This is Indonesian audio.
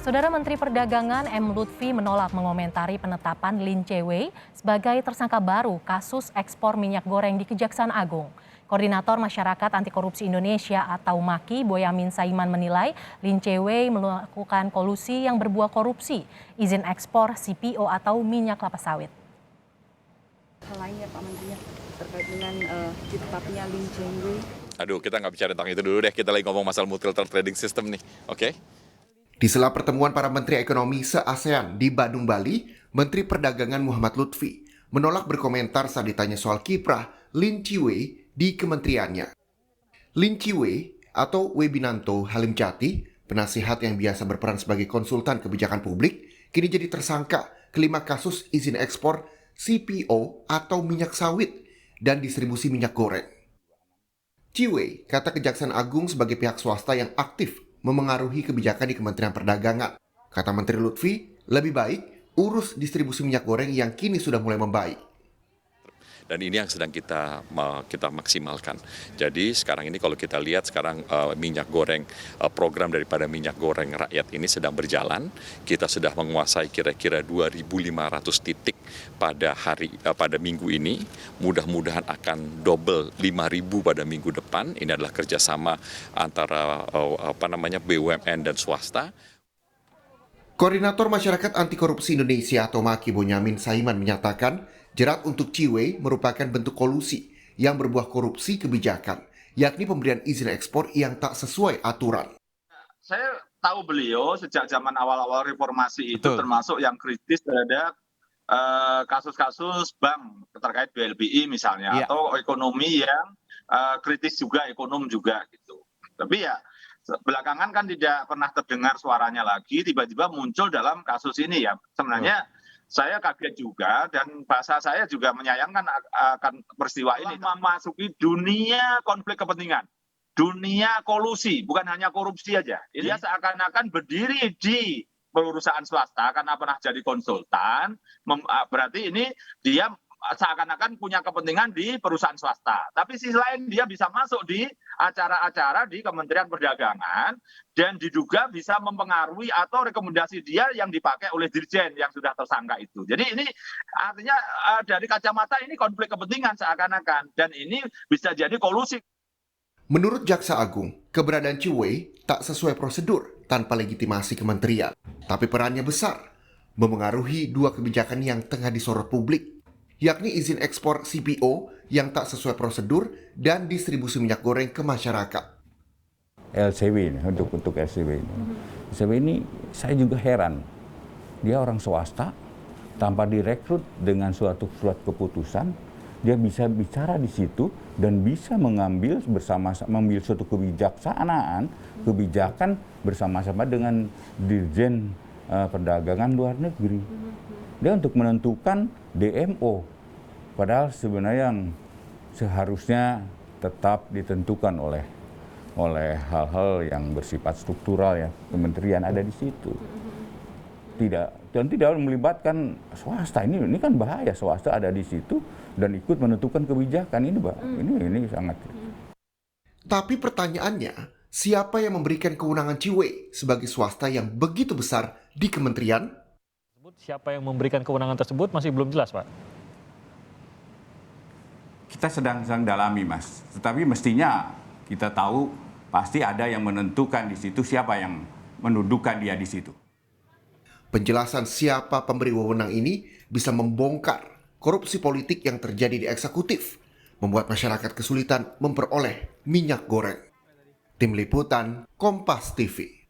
Saudara Menteri Perdagangan M. Lutfi menolak mengomentari penetapan Lin Che-wei sebagai tersangka baru kasus ekspor minyak goreng di Kejaksaan Agung. Koordinator Masyarakat Anti Korupsi Indonesia atau MAKI, Boyamin Saiman menilai Lin Che-wei melakukan kolusi yang berbuah korupsi, izin ekspor CPO atau minyak kelapa sawit. Hal lain ya Pak Menteri terkait dengan ditetapnya Lin Che-wei. Aduh, kita nggak bicara tentang itu dulu deh. Kita lagi ngomong masalah multilateral trading system nih, oke? Di sela pertemuan para Menteri Ekonomi se-ASEAN di Bandung, Bali, Menteri Perdagangan Muhammad Lutfi menolak berkomentar saat ditanya soal kiprah Lin Che-wei di kementeriannya. Lin Che-wei atau Webinanto Halim Jati, penasihat yang biasa berperan sebagai konsultan kebijakan publik, kini jadi tersangka kelima kasus izin ekspor CPO atau minyak sawit dan distribusi minyak goreng. Che-wei kata Kejaksaan Agung sebagai pihak swasta yang aktif memengaruhi kebijakan di Kementerian Perdagangan. Kata Menteri Lutfi, lebih baik urus distribusi minyak goreng yang kini sudah mulai membaik. Dan ini yang sedang kita maksimalkan. Jadi sekarang ini kalau kita lihat sekarang minyak goreng, program daripada minyak goreng rakyat ini sedang berjalan. Kita sudah menguasai kira-kira 2.500 titik pada minggu ini. Mudah-mudahan akan double 5.000 pada minggu depan. Ini adalah kerjasama antara BUMN dan swasta. Koordinator Masyarakat Anti Korupsi Indonesia atau MAKI, Boyamin Saiman menyatakan jerat untuk Che-wei merupakan bentuk kolusi yang berbuah korupsi kebijakan, yakni pemberian izin ekspor yang tak sesuai aturan. Saya tahu beliau sejak zaman awal-awal reformasi itu termasuk yang kritis terhadap kasus-kasus bank terkait BLBI misalnya, atau ekonomi yang kritis juga, ekonom juga gitu. Tapi ya belakangan kan tidak pernah terdengar suaranya lagi, tiba-tiba muncul dalam kasus ini ya. Sebenarnya saya kaget juga dan bahasa saya juga menyayangkan akan peristiwa ini. Memasuki dunia konflik kepentingan, dunia kolusi, bukan hanya korupsi aja. Dia seakan-akan berdiri di perusahaan swasta karena pernah jadi konsultan, berarti ini dia seakan-akan punya kepentingan di perusahaan swasta. Tapi sisi lain dia bisa masuk di acara-acara di Kementerian Perdagangan dan diduga bisa mempengaruhi atau rekomendasi dia yang dipakai oleh dirjen yang sudah tersangka itu. Jadi ini artinya dari kacamata ini konflik kepentingan seakan-akan dan ini bisa jadi kolusi. Menurut Jaksa Agung, keberadaan Che-wei tak sesuai prosedur tanpa legitimasi kementerian. Tapi perannya besar, memengaruhi dua kebijakan yang tengah disorot publik, yakni izin ekspor CPO yang tak sesuai prosedur dan distribusi minyak goreng ke masyarakat. LCW ini, untuk LCW ini. LCW ini saya juga heran. Dia orang swasta, tanpa direkrut dengan suatu surat keputusan, dia bisa bicara di situ dan bisa mengambil mengambil suatu kebijaksanaan, kebijakan bersama-sama dengan Dirjen Perdagangan Luar Negeri. Dia untuk menentukan DMO, padahal sebenarnya yang seharusnya tetap ditentukan oleh hal-hal yang bersifat struktural ya, kementerian ada di situ. Tidak melibatkan swasta. Ini kan bahaya, swasta ada di situ dan ikut menentukan kebijakan ini sangat. Tapi pertanyaannya, siapa yang memberikan kewenangan Che-wei sebagai swasta yang begitu besar di kementerian? Siapa yang memberikan kewenangan tersebut masih belum jelas, Pak. Kita sedang dalami, Mas. Tetapi mestinya kita tahu pasti ada yang menentukan di situ siapa yang mendudukan dia di situ. Penjelasan siapa pemberi wewenang ini bisa membongkar korupsi politik yang terjadi di eksekutif, membuat masyarakat kesulitan memperoleh minyak goreng. Tim Liputan, Kompas TV.